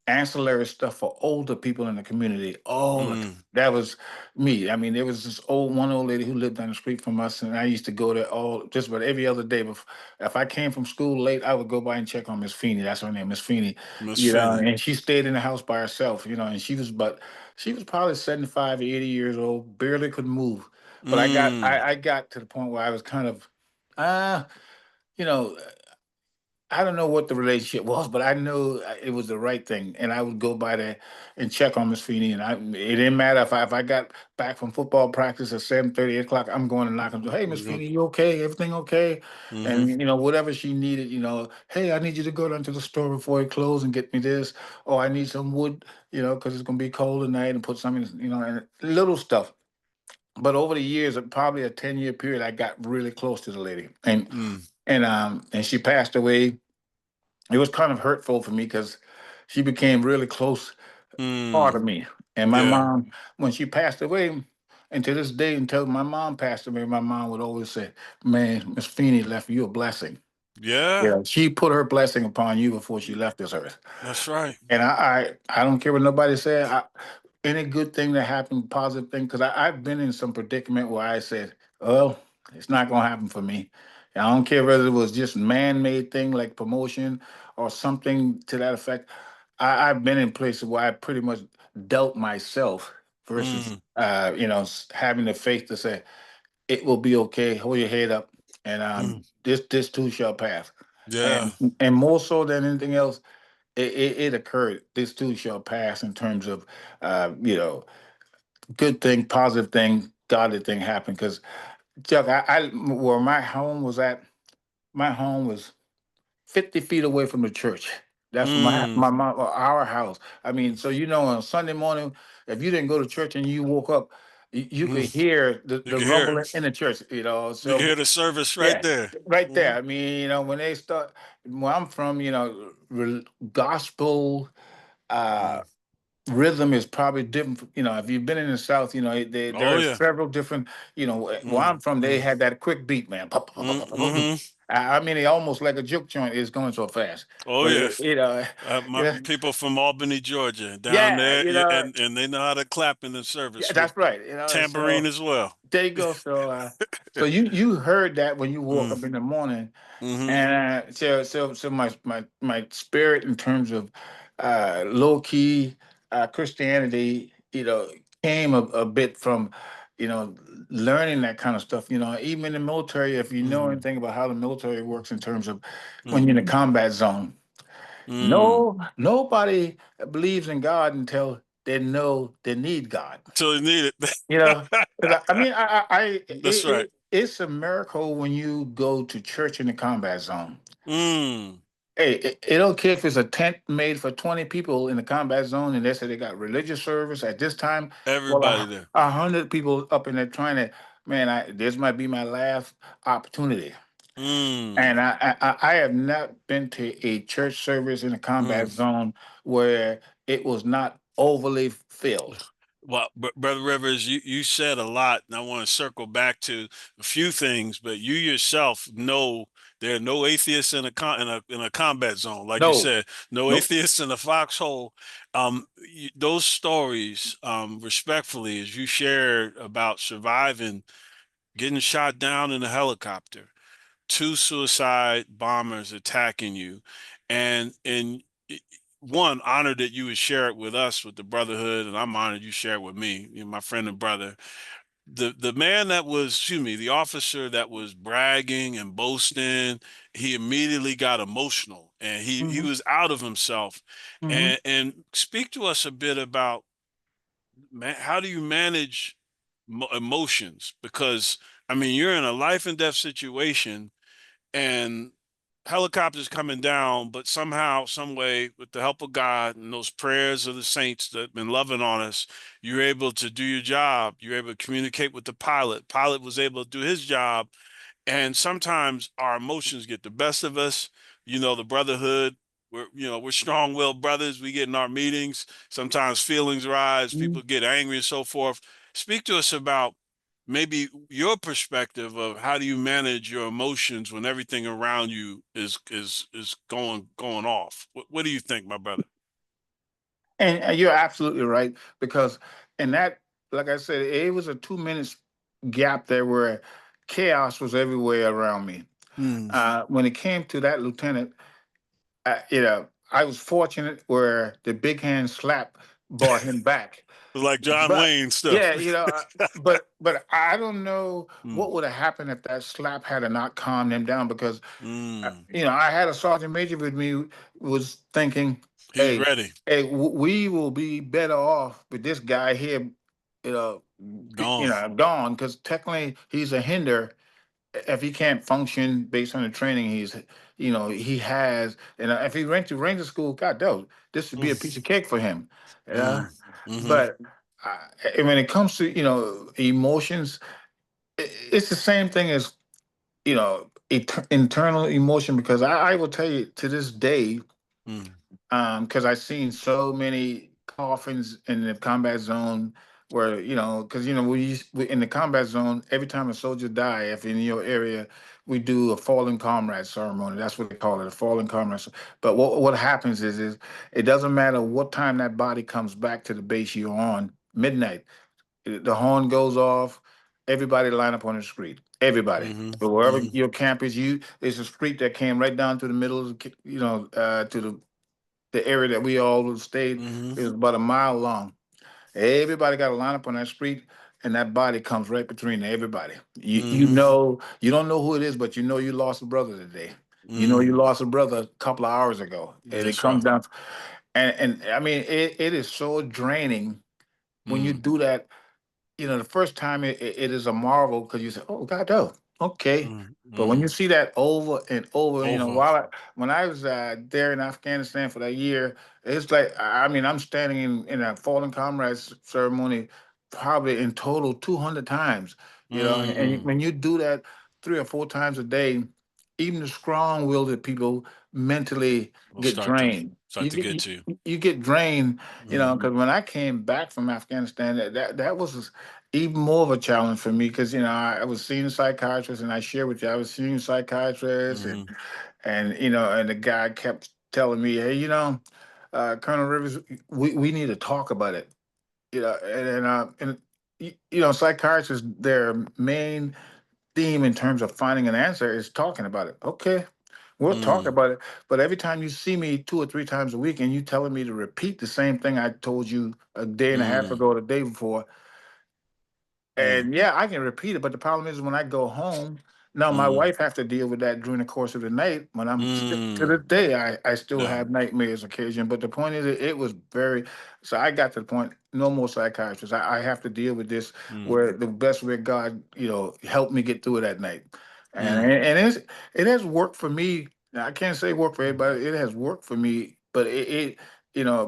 ancillary stuff for older people in the community. Oh, Mm. that was me. I mean, there was this one old lady who lived down the street from us, and I used to go there all just about every other day. But if I came from school late, I would go by and check on Miss Feeney. That's her name, Miss Feeney. Miss Finney. And she stayed in the house by herself. And she was probably 75 or 80 years old, barely could move. But Mm. I got to the point where I was kind of, uh, you know, I don't know what the relationship was, but I knew it was the right thing, and I would go by there and check on Miss Feeney. And it didn't matter if I got back from football practice at 7:30, 8 o'clock. I'm going to knock on the door. Hey, Miss Feeney, you okay? Everything okay? Mm-hmm. And whatever she needed. Hey, I need you to go down to the store before it closes and get me this, or I need some wood. Because it's gonna be cold tonight, and put something. And little stuff. But over the years, probably a 10-year period, I got really close to the lady, Mm. and she passed away. It was kind of hurtful for me because she became really close part Mm. of me. And my Yeah. mom, when she passed away, and to this day, until my mom passed away, my mom would always say, "Man, Miss Feeney left you a blessing. Yeah. Yeah, she put her blessing upon you before she left this earth." That's right. And I don't care what nobody said. Any good thing that happened, positive thing, because I've been in some predicament where I said, "Well, it's not gonna happen for me." And I don't care whether it was just man-made thing like promotion or something to that effect. I've been in places where I pretty much doubt myself versus Mm. having the faith to say it will be okay. Hold your head up, and Mm. this too shall pass. Yeah. And more so than anything else, it occurred. This too shall pass in terms of, good thing, positive thing, godly thing happened. Because Chuck, where my home was 50 feet away from the church. That's Mm. my mom, our house. I mean, so on Sunday morning, if you didn't go to church and you woke up, you could Mm. hear the, You the can hear it. rumbling in the church. You can So hear the service right yeah, there. right there. Mm. I mean, when they start, where I'm from, gospel. Uh, Mm. Rhythm is probably different. If you've been in the South, there Oh are yeah. several different. Where Mm. I'm from, they Mm. had that quick beat, man. Pop, pop, pop, Mm. pop, pop, pop. Mm-hmm. I mean, it almost like a juke joint is going so fast. Oh But yeah. My yeah, people from Albany, Georgia, down yeah, there, yeah, and they know how to clap in the yeah, service with that's right. tambourine So as well. there you go. So you heard that when you woke Mm. up in the morning. Mm-hmm. And so my spirit in terms of low key Christianity, came a bit from, you know, learning that kind of stuff. Even in the military, if you know Mm. anything about how the military works in terms of when Mm. you're in a combat zone, Mm. nobody believes in God until they know they need God. Until you need it. You know, 'Cause I mean, That's right. it's a miracle when you go to church in the combat zone. Mm. Hey, it don't care if it's a tent made for 20 people in the combat zone, and they say they got religious service at this time. Well, Everybody there. 100 people up in there trying to, man, this might be my last opportunity. Mm. And I have not been to a church service in a combat Mm. zone where it was not overly filled. Well, Brother Rivers, you said a lot, and I want to circle back to a few things, but you yourself know there are no atheists in a combat zone, like you No, said, no nope. atheists in a foxhole. Those stories, respectfully, as you shared about surviving, getting shot down in a helicopter, two suicide bombers attacking you, and one honored that you would share it with us with the brotherhood, and I'm honored you share it with me, my friend and brother. The man that was, excuse me, the officer that was bragging and boasting, he immediately got emotional and he Hmm. was out of himself. Hmm. And speak to us a bit about, man, how do you manage emotions? Because I mean, you're in a life and death situation and helicopters coming down, but somehow, some way, with the help of God and those prayers of the saints that have been loving on us, you're able to do your job. You're able to communicate with the pilot. Pilot was able to do his job, and sometimes our emotions get the best of us. The brotherhood, we're strong-willed brothers. We get in our meetings. Sometimes feelings rise, people get angry and so forth. Speak to us about maybe your perspective of how do you manage your emotions when everything around you is going off. What do you think, my brother? And you're absolutely right because in that, like I said, it was a 2 minutes gap there where chaos was everywhere around me. Mm. When it came to that lieutenant, I was fortunate where the big hand slap brought him back. Like John But Wayne stuff. yeah, but I don't know Mm. what would have happened if that slap had not calmed him down because Mm. I had a sergeant major with me who was thinking, He was hey, ready. we will be better off with this guy here, you know, Gone. gone because technically he's a hinder if he can't function based on the training he has, and if he went to ranger school, god no, this would be a piece Mm. of cake for him. Yeah. Mm. Mm-hmm. But when it comes to emotions, it's the same thing as internal emotion because I will tell you to this day, Mm. because I've seen so many coffins in the combat zone where because we in the combat zone, every time a soldier die, if in your area, we do a fallen comrade ceremony. That's what they call it, a fallen comrade. But what happens is it doesn't matter what time that body comes back to the base you're on, midnight. The horn goes off. Everybody line up on the street. Everybody. Mm-hmm. So wherever Mm-hmm. your camp is, it's a street that came right down to the middle of to the area that we all stayed. Mm-hmm. It was about a mile long. Everybody got to line up on that street, and that body comes right between everybody. Mm-hmm. You don't know who it is, but you lost a brother today. You Mm. lost a brother a couple of hours ago, and it That's comes right. down. And I mean, it is so draining when you Mm. do that. The first time it is a marvel because you say, "Oh God, oh, okay." Mm. But when you Mm. see that over and over, Over. when I was there in Afghanistan for that year, it's like I mean I'm standing in a fallen comrades ceremony probably in total 200 times. And Mm. when you do that 3 or 4 times a day, even the strong-willed people mentally We'll get start to drained. start to get to you. You get drained, Mm. because when I came back from Afghanistan, that was even more of a challenge for me because I was seeing a psychiatrist, and I share with you I was seeing a psychiatrist, Mm-hmm. and the guy kept telling me, hey, Colonel Rivers, we need to talk about it. Psychiatrists, their main theme in terms of finding an answer is talking about it. Okay, we'll talk Mm. about it. But every time you see me 2 or 3 times a week and you telling me to repeat the same thing I told you a day and a half Mm. ago, or the day before, Mm. and yeah, I can repeat it, but the problem is when I go home, now my Mm. wife has to deal with that during the course of the night. When I'm to this Mm. day, I still Yeah. have nightmares occasion. But the point is, it was very. So I got to the point. No more psychiatrists. I have to deal with this. Mm. Where the best way God, helped me get through it at night, and Mm. it has worked for me. Now, I can't say work for everybody. It has worked for me, but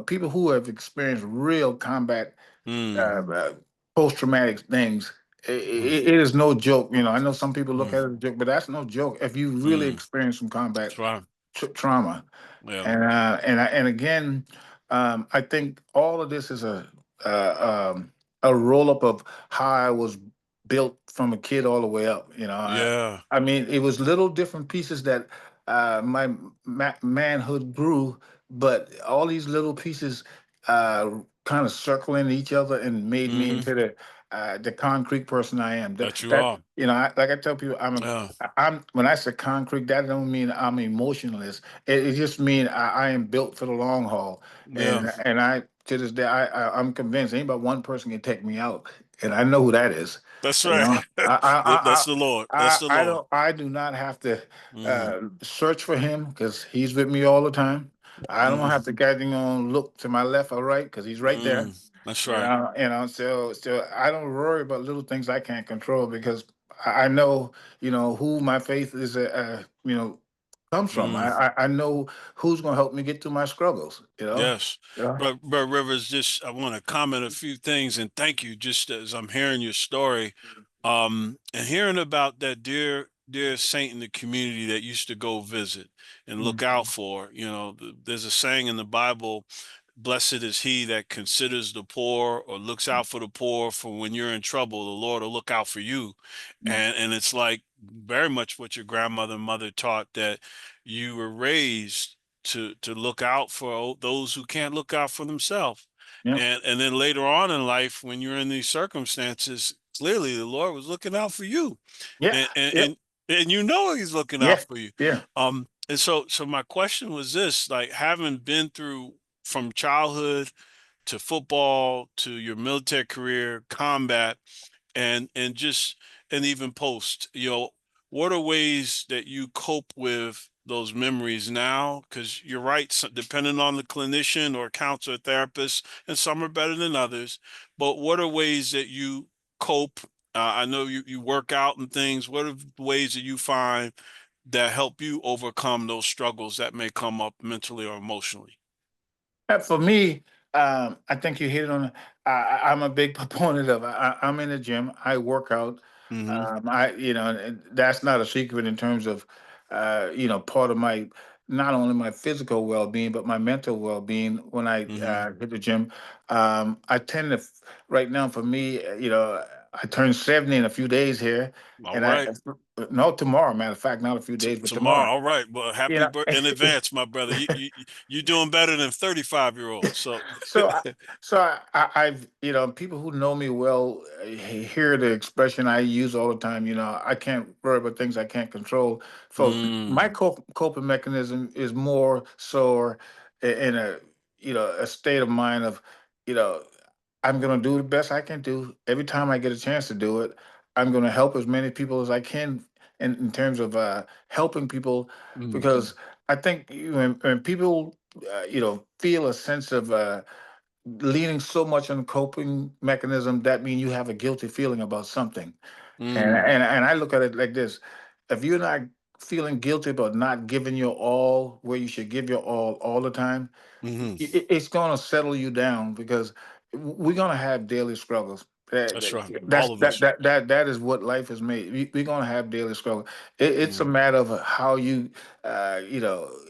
people who have experienced real combat Mm. post traumatic things. Mm. It is no joke. I know some people look Mm. at it as a joke, but that's no joke. If you really Mm. experience some That's combat right. trauma, Yeah. and again, I think all of this is a roll up of how I was built from a kid all the way up. Yeah. I mean, it was little different pieces that my manhood grew, but all these little pieces kind of circling each other and made me Mm-hmm. into the concrete person I am. That you are. Like I tell people, Yeah. I'm when I say concrete, that don't mean I'm emotionless. It just means I am built for the long haul, Yeah. and I to this day I'm convinced ain't but one person can take me out, and I know who that is. That's You right. know, That's the Lord. That's the Lord. I do not have to Mm-hmm. search for him because he's with me all the time. I don't Mm. have to getting on look to my left or right because he's right there. Mm. That's right. So I don't worry about little things I can't control because I know, who my faith is, comes from. Mm. I know who's going to help me get through my struggles, Yes. Yeah. But Rivers, just I want to comment a few things and thank you just as I'm hearing your story. And hearing about that dear saint in the community that used to go visit and look out for, there's a saying in the Bible, blessed is he that considers the poor or looks out for the poor, for when you're in trouble, the Lord will look out for you. And it's like very much what your grandmother and mother taught, that you were raised to look out for those who can't look out for themselves. Yep. And then later on in life, when you're in these circumstances, clearly the Lord was looking out for you, Yeah. and and Yep. and, and you know He's looking out Yeah. for you. Yeah. And so my question was this: like, having been through from childhood to football to your military career, combat, and just and even post, what are ways that you cope with those memories now? Because you're right, so depending on the clinician or counselor therapist, and some are better than others, but what are ways that you cope? I know you work out and things. What are ways that you find that help you overcome those struggles that may come up mentally or emotionally? For me, I think you hit it on. I'm a big proponent of. I'm in the gym. I work out. Mm-hmm. And that's not a secret in terms of, part of my not only my physical well being but my mental well being when I Mm-hmm. hit the gym. I tend to right now for me, I turned 70 in a few days here, All and I right. no tomorrow. Matter of fact, not a few days, but Tomorrow. tomorrow. All right. Well, You happy know. birthday in advance, my brother. You doing better than 35-year-olds. So So, I've people who know me well hear the expression I use all the time. I can't worry about things I can't control. For my mm, coping mechanism is more so in a state of mind of you know I'm gonna do the best I can do every time I get a chance to do it. I'm gonna help as many people as I can in terms of helping people mm, because I think when people feel a sense of leaning so much on coping mechanism, that means you have a guilty feeling about something. And mm, and I look at it like this: if you're not feeling guilty about not giving your all where you should give your all the time, hmm. it's going to settle you down because we're going to have daily struggles. That's right. That's All of that us. that that that is what life is made. We're going to have daily struggles. It's a Mm, matter of how you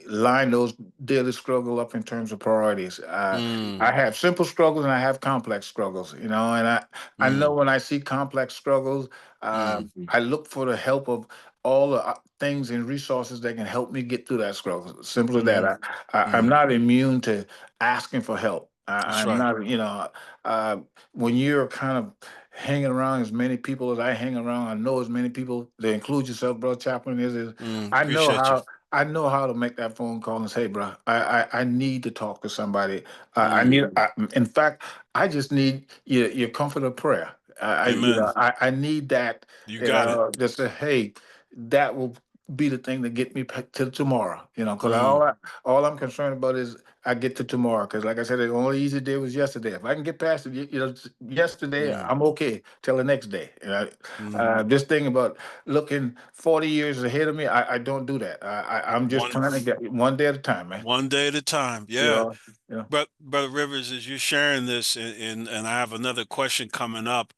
line those daily struggle up in terms of priorities. I mm, have simple struggles and I have complex struggles. And I know mm, when I see complex struggles, mm, I look for the help of all the things and resources that can help me get through that struggle. Simple as that. mm, I'm mm. not immune to asking for help. That's I'm right. not, uh, when you're kind of hanging around as many people as I hang around, I know as many people to include yourself, bro. Chaplain is I know Appreciate you. how to make that phone call and say, bro, I need to talk to somebody. Mm, In fact, I just need your comfort of prayer. amen. I need that, You got it. just say, hey, that will be the thing that get me to tomorrow, because Mm, all I'm concerned about is I get to tomorrow. Because like I said, the only easy day was yesterday. If I can get past it, yesterday, mm, I'm okay till the next day. mm. This thing about looking 40 years ahead of me, I don't do that. I'm just One trying to get one day at a time, man. one day at a time. You Yeah. know, you know. But Brother Rivers, as you're sharing this, and I have another question coming up.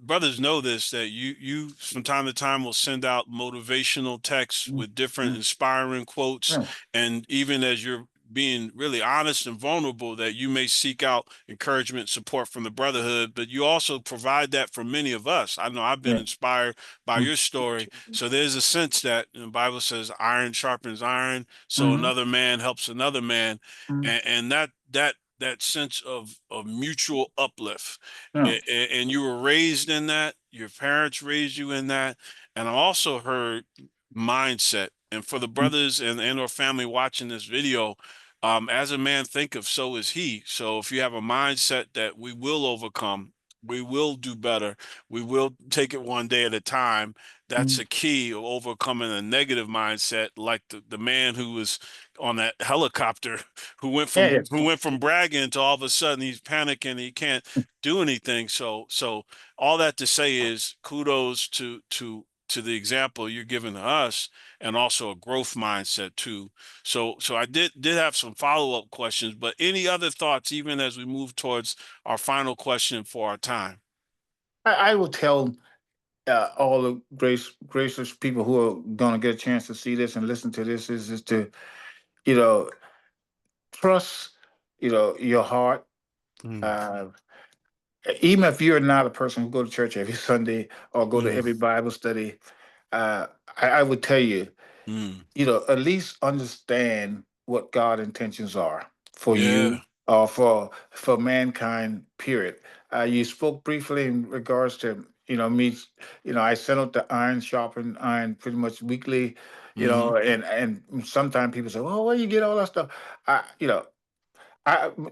Brothers know this, that you from time to time will send out motivational texts Mm, with different mm, inspiring quotes, mm, and even as you're being really honest and vulnerable, that you may seek out encouragement, support from the brotherhood, but you also provide that for many of us. I know I've been yeah. inspired by Mm, your story. So there's a sense that the Bible says iron sharpens iron, so mhm, another man helps another man, mm, and that sense of mutual uplift. yeah. And you were raised in that, your parents raised you in that, and I also heard mindset. And for the Mm, brothers and or family watching this video, as a man thinketh, so is he. So if you have a mindset that we will overcome, we will do better, we will take it one day at a time, that's mm. a key of overcoming a negative mindset, like the man who was on that helicopter who went Yeah, from yeah. bragging to all of a sudden he's panicking, he can't do anything. So all that to say is kudos to the example you're giving to us, and also a growth mindset too. So I did have some follow-up questions, but any other thoughts even as we move towards our final question for our time? I will tell all the gracious people who are going to get a chance to see this and listen to this is to you know trust your heart. Mm, Uh, Even if you're not a person who go to church every Sunday or go to mm, every Bible study, I would tell you, mm, at least understand. what God intentions are for Yeah. you or for mankind. Period. You spoke briefly in regards to me. I sent out the iron sharpen iron pretty much weekly. Mm-hmm. And sometimes people say, "Well, where you get all that stuff?" I you know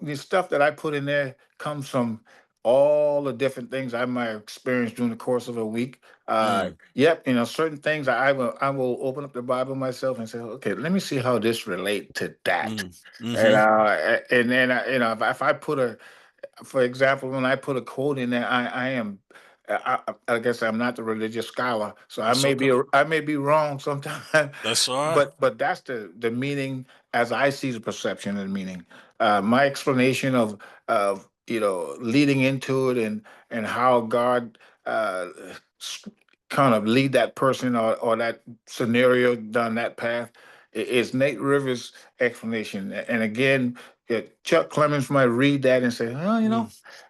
the stuff that I put in there comes from all the different things I might experience during the course of a week. Mm, Yep, certain things I will open up the Bible myself and say, okay, let me see how this relate to that. mm, mm-hmm. And then if I put for example, when I put a quote in there, I am. I guess I'm not the religious scholar, so That's okay. I may be wrong sometimes, That's all right. but that's the meaning as I see the perception of the meaning. My explanation of leading into it and how God s- kind of lead that person or that scenario down that path is Nate Rivers' explanation. And again, Chuck Clemons might read that and say, "Oh,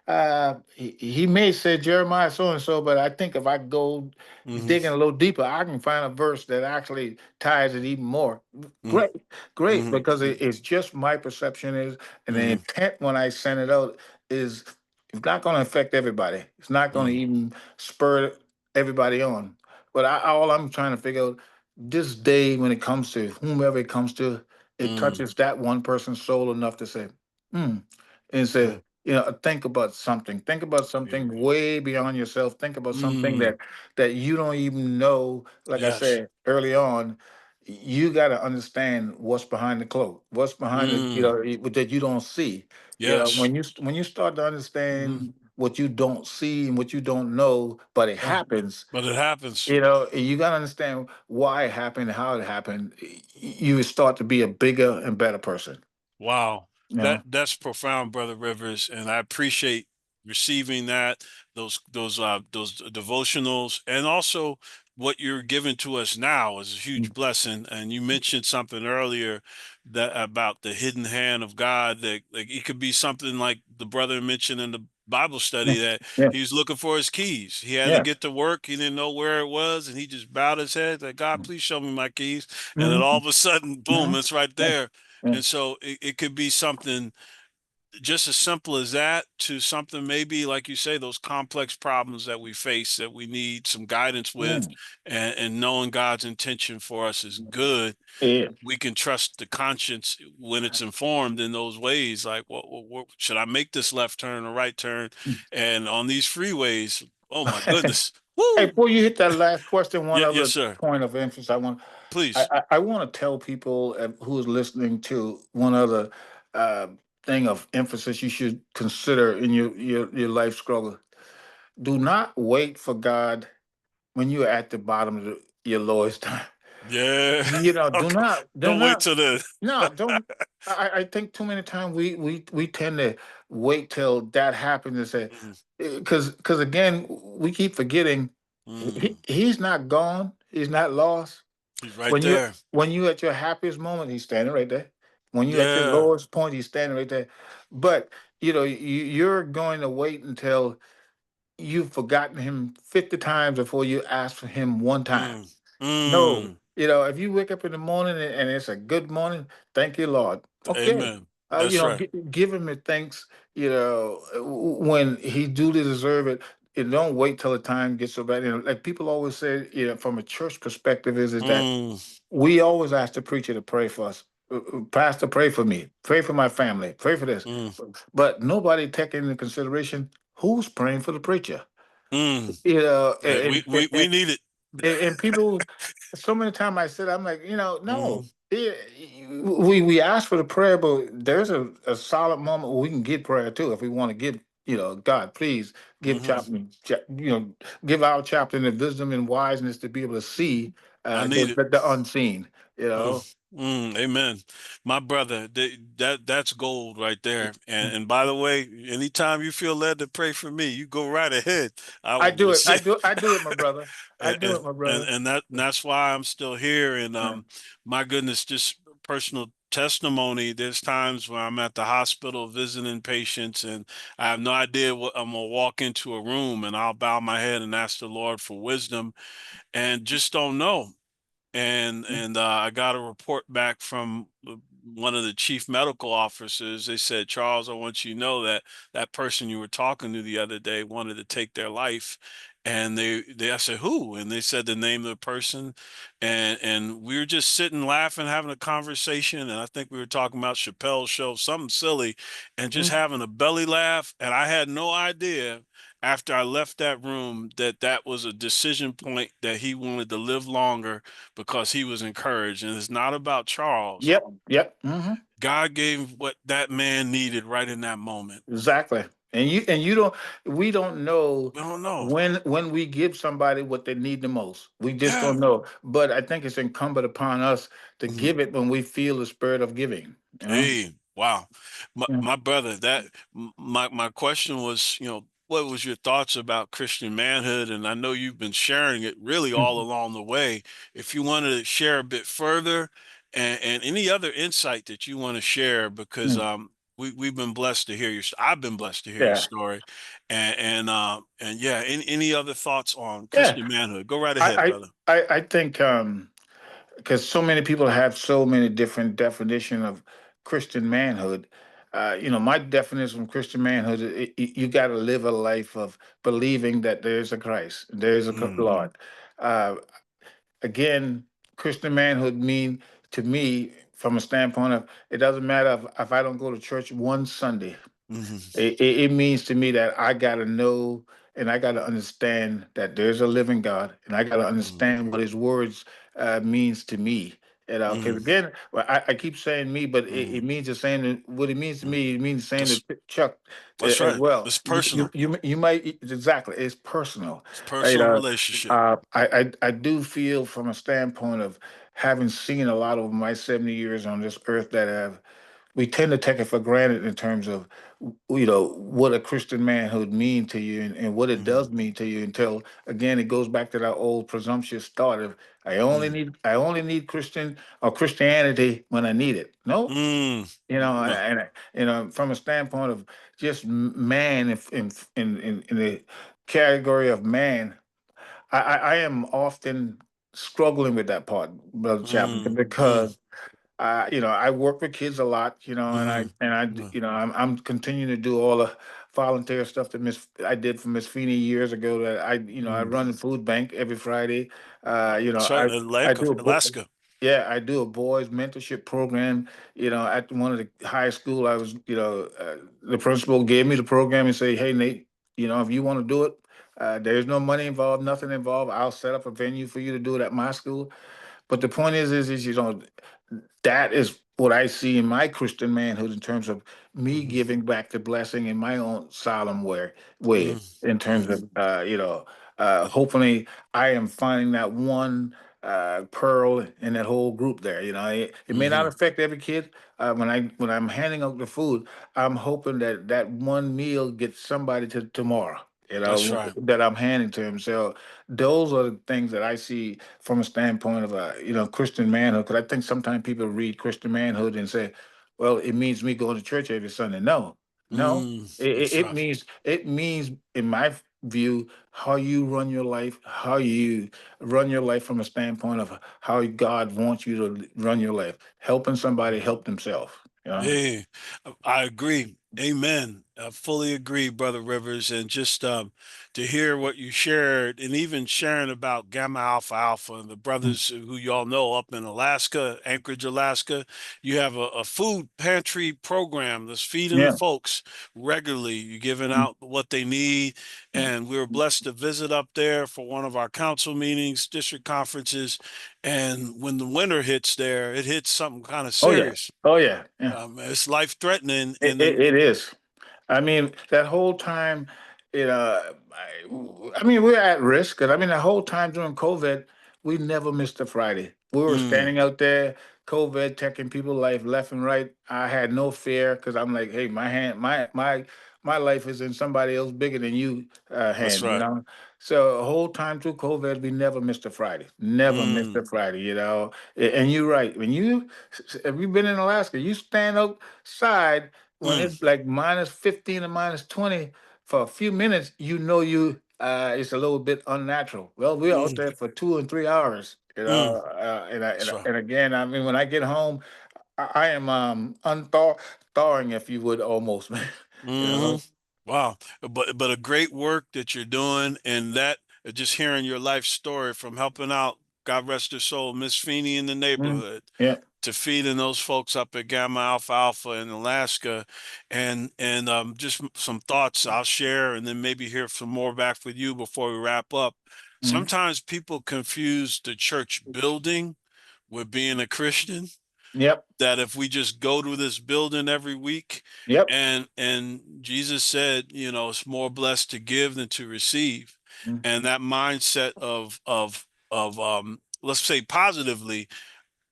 Mm, he may say Jeremiah so and so, but I think if I go mm-hmm. digging a little deeper, I can find a verse that actually ties it even more." Mm, Great, great, mm-hmm. because it's just my perception is, and the Mm-hmm. intent when I send it out is it's not going to affect everybody. It's not going to Mm, even spur everybody on. But all I'm trying to figure out this day when it comes to whomever it comes to, it mm, touches that one person's soul enough to say, hmm, and mm, say, think about something. Think about yeah. something way beyond yourself. Think about something Mm, that you don't even know. Like I yes. said early on, you got to understand what's behind the cloak, what's behind it, Mm, that you don't see. yes. When you start to Mm-hmm. understand what you don't see and what you don't know, but it Yeah. happens. But it happens. You got to understand why it happened, how it happened. You would start to be a bigger and better person. Wow. You That know. that's profound, Brother Rivers, and I appreciate receiving that, those devotionals, and also what you're giving to us now is a huge blessing. And you mentioned something earlier that about the hidden hand of God, that like it could be something like the brother mentioned in the Bible Yeah. study that Yeah. he was looking for his keys. He had to Yeah. get to work. He didn't know where it was, and he just bowed his head like, God, please show me my keys. And then all Mhm. of a sudden, boom, Mhm. it's right Yeah. there. Yeah. And so it could be something just as simple as that to something maybe like you say, those complex problems that we face that we need some guidance with, Mm. and knowing God's intention for us is good. Yeah. We can trust the conscience when it's informed in those ways. Like, what should I make this left turn or right turn? And on these freeways, oh my goodness, Hey, woo! before you hit that last question, one Yeah, yes, other sir. point of emphasis Please. I want to tell people who's listening to one other uh, thing of emphasis you should consider in your life struggle. Do not wait for God when you're at the bottom of your lowest time. Yeah. Do Okay. not, do Don't wait not, till the. no, don't. I think too many times we tend to wait till that happens and say, Mhm, because again we keep forgetting mm. he's not gone, he's not lost. He's right When you there. when you at your happiest moment, he's standing right there. When you at your Yeah. lowest point, he's standing right there. But you're going to wait until you've forgotten him 50 times before you ask for him one time. Mm, No, mm. if you wake up in the morning and it's a good morning, thank you, Lord. Okay. Amen. That's right. Give him the thanks, when he duly deserve it. And don't wait till the time gets so bad. Like people always say, from a church perspective, is that Mm, we always ask the preacher to pray for us. Pastor, pray for me. Pray for my family. Pray for this. mm, But nobody taking into consideration who's praying for the preacher. mm. You know, Hey, we need it. and people, so many times I said, I'm like, Mm, no. We ask for the prayer, but there's a solid moment where we can get prayer too. If we want to give, God, please give hmm. give our chaplain the wisdom and wiseness to be able to see I need it. the unseen. You Mm, know. amen. My brother, that's gold right there. And by the way, anytime you feel led to pray for me, you go right ahead. I I will do it. I receive. do. I do it, my brother. I and do and it, my and, brother. and that's why I'm still here. And Yeah. my goodness, just personal testimony. There's times when I'm at the hospital visiting patients, and I have no idea what I'm gonna walk into a room, and I'll bow my head and ask the Lord for wisdom, and just don't know. And I got a report back from one of the chief medical officers. They said, Charles, I want you to know that that person you were talking to the other day wanted to take their life. And I said, who? And they said the name of the person. And we were just sitting laughing, having a conversation. And I think we were talking about Chappelle's show, something silly, and just Mm. having a belly laugh. And I had no idea after I left that room that that was a decision point that he wanted to live longer because he was encouraged. And it's not about Charles. Yep, yep. Hmm. God gave what that man needed right in that moment. Exactly. And you don't we don't know We don't know. when we give somebody what they need the most. We just Yeah. don't know. But I think it's incumbent upon us to Mhm. give it when we feel the spirit of giving. You know? Hey, wow. Yeah. My brother, my question was, what was your thoughts about Christian manhood? And I know you've been sharing it really all Mhm. along the way. If you wanted to share a bit further and any other insight that you want to share, because Mm. we've been blessed to hear I've been blessed to hear your Yeah. story. And yeah, any other thoughts on Yeah. Christian manhood? Go right ahead, I brother. I think because so many people have so many different definition of Christian manhood. My definition of Christian manhood, you got to live a life of believing that there's a Christ, there's a Mm, Lord. Uh, Again, Christian manhood mean to me from a standpoint of it doesn't matter if I don't go to church one Sunday. mhm, It means to me that I got to know and I got to understand that there's a living God, and I got to mhm, understand what His words means to me. Because mhm, again, well, I keep saying me, but mhm, it means the same. What it means to mhm. me, it means the same That's to Chuck that's as right. well. It's You personal. you you might exactly. It's personal. It's You personal know, relationship. I do feel from a standpoint of having seen a lot of my 70 years on this earth that have we tend to take it for granted in terms of what a Christian manhood mean to you and what it Mhm, does mean to you until again it goes back to that old presumptuous thought of mhm, I only need Christian or Christianity when I need it. No, mm. No. from a standpoint of just man in the category of man, I am often struggling with that part, Brother Chaplain, Mm, mm, because I work with kids a lot, and mhm, mm, I'm continuing to do all the volunteer stuff that Miss I did for Miss Feeney years ago. That I mm. run the food bank every Friday. That's right. I do Alaska. yeah, I do a boys mentorship program. At one of the high school, I was, the principal gave me the program and say, "Hey, Nate, if you want to do it, there's no money involved, nothing involved. I'll set up a venue for you to do it at my school." But the point is that is what I see in my Christian manhood in terms of me Mhm, giving back the blessing in my own solemn way mm, in terms mm, of hopefully I am finding that one pearl in that whole group there. It may not mhm. affect every kid. When I'm handing out the food, I'm hoping that that one meal gets somebody to tomorrow. That's right. That I'm handing to him. So those are the things that I see from a standpoint of Christian manhood. Because I think sometimes people read Christian manhood and say, "Well, it means me going to church every Sunday." No, no, Mm, it, it that's it right. means it means in my view how you run your life, how you run your life from a standpoint of how God wants you to run your life, helping somebody help themselves. Hey, I agree. Amen. I fully agree, Brother Rivers. And just to hear what you shared, and even sharing about Gamma Alpha Alpha and the Mm. brothers who y'all know up in Alaska, Anchorage, Alaska, you have a food pantry program that's feeding the Yeah. folks regularly. You're giving Mm. out what they need. And we were blessed to visit up there for one of our council meetings, district conferences. And when the winter hits there, it hits something kind of Oh yeah. serious. Oh yeah. Yeah. It's life threatening, It, and it, then it is. I mean, that whole time, I mean, we're at risk. 'Cause I mean, the whole time during COVID, we never missed a Friday. We were mm, standing out there, COVID, taking people's life left and right. I had no fear because I'm like, hey, my hand, my life is in somebody else bigger than you that's hand, right. So the whole time through COVID, we never missed a Friday. Never missed Mm, a Friday. And you're right. If you've been in Alaska, you stand outside when mm, it's like minus 15 or minus 20 for a few minutes, it's a little bit unnatural. Well, we're out mm, there for 2 and 3 hours, mm, and that's right. again, I mean, when I get home, I am thawing, if you would, almost, man. You Hmm. know. Wow. But a great work that you're doing, and that just hearing your life story from helping out, God rest her soul, Miss Feeney in the Mm, neighborhood, yeah. to feeding those folks up at Gamma Alpha Alpha in Alaska, and just some thoughts I'll share, and then maybe hear some more back with you before we wrap up. Mm, Sometimes people confuse the church building with being a Christian, yep. that if we just go to this building every week, Yep. and Jesus said, it's more blessed to give than to receive. Mm, And that mindset of let's say positively,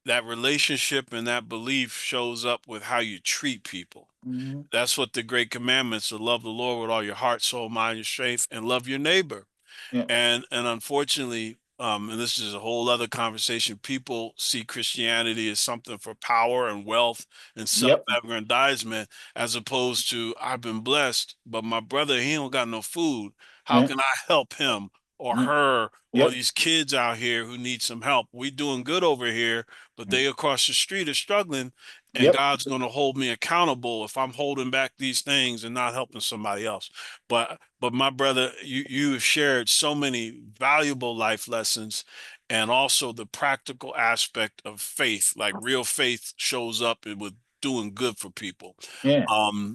that relationship and that belief shows up with how you treat people. mm, That's what the great commandments: to love the Lord with all your heart, soul, mind, and strength, and love your neighbor. yeah. And unfortunately, and this is a whole other conversation, people see Christianity as something for power and wealth and Yep. self-aggrandizement, as opposed to, I've been blessed, but my brother, he don't got no food. How Yeah. can I help him or Mm, her or yep. these kids out here who need some help? We doing good over here, but Mm, they across the street are struggling, and yep. God's going to hold me accountable if I'm holding back these things and not helping somebody else. But my brother, you have shared so many valuable life lessons, and also the practical aspect of faith. Like real faith shows up with doing good for people. Yeah.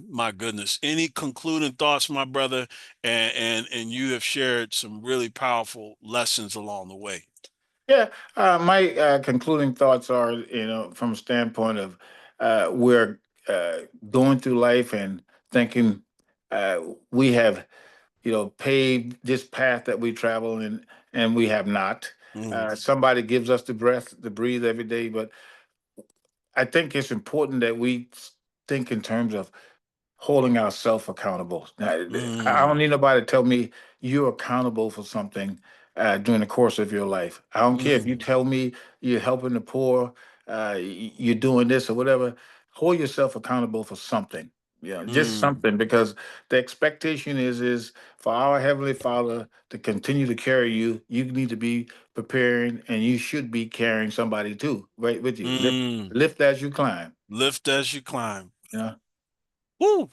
My goodness. Any concluding thoughts, my brother? And you have shared some really powerful lessons along the way. Yeah, my concluding thoughts are, from a standpoint of we're going through life and thinking uh, we have, paved this path that we travel in, and we have not. Mm, Somebody gives us the breath to breathe every day, but I think it's important that we think in terms of holding ourselves accountable. Now, I don't mm, need nobody to tell me you're accountable for something during the course of your life. I don't care if you mm, tell me you're helping the poor, you're doing this or whatever. Hold yourself accountable for something. Just mm, something, because the expectation is for our heavenly Father to continue to carry you. You need to be preparing, and you should be carrying somebody too, right with you. Lift, mm. lift as you climb. Lift as you climb. You know. Woo!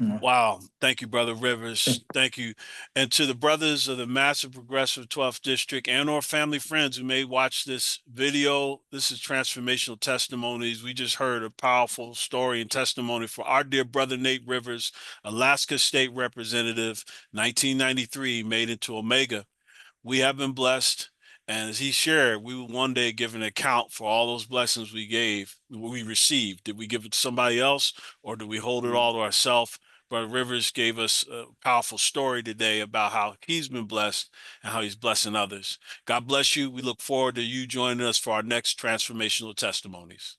Mm. Wow. Thank you, Brother Rivers. Thank you. And to the brothers of the massive progressive 12th district and or family friends who may watch this video, this is Transformational Testimonies. We just heard a powerful story and testimony for our dear brother Nate Rivers, Alaska State Representative, 1993, made into Omega. We have been blessed. And as he shared, we will one day give an account for all those blessings we received. Did we give it to somebody else, or do we hold it all to ourselves? Brother Rivers gave us a powerful story today about how he's been blessed and how he's blessing others. God bless you. We look forward to you joining us for our next transformational testimonies.